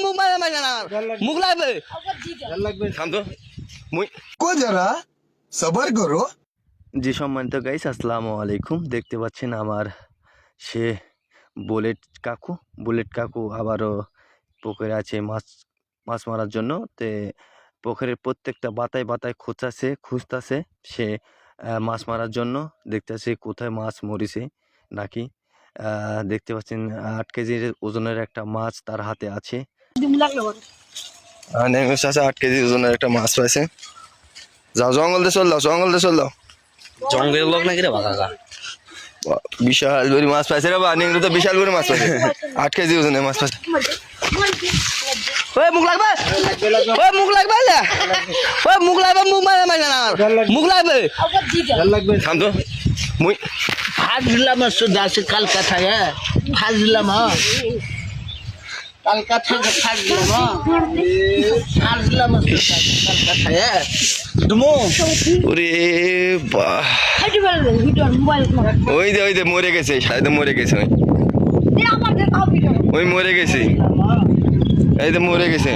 মুখ মারা মারা না মুখ লাগবে থাম তো মুই को जरा सबर करो। জি সম্মানিত গাইস, আসসালামু আলাইকুম। দেখতে পাচ্ছেন আমার সে বুলেট কাকু আবারও পুকুরে আছে মাছ মাছ মারার জন্য। তে পুকুরের প্রত্যেকটা বাতায় খুঁজতাছে সে মাছ মারার জন্য। দেখতেছে কোথায় মাছ মরিছে নাকি। দেখতে পাচ্ছেন 8 কেজির ওজনের একটা মাছ তার হাতে আছে। 8 কেজি ওজনের একটা মাছ পাইছে। যাও জঙ্গল দিয়ে চল দাও জঙ্গলের লোক নাকি রে বাবা বিশাল বড় মাছ পাইছে রে বা নিংড়ু তো বিশাল বড় মাছ পাইছে 8 কেজি ওজনের মাছ পাইছে। ওই মুখ লাগবে ওই মুখ লাগবে না ওই মুখ লাগবে মুখ মারা মারা না মুখ লাগবে থাম তো মুই ফাজলাম সুদাস কলকাতায় ফাজলাম কলকাতায় ফাজলাম সুদাস কলকাতায় দুমো ওরে বাহ ওই দে মরে গেছে শায়দ মরে গেছে ওই মরে গেছে এই তো মরে গেছে।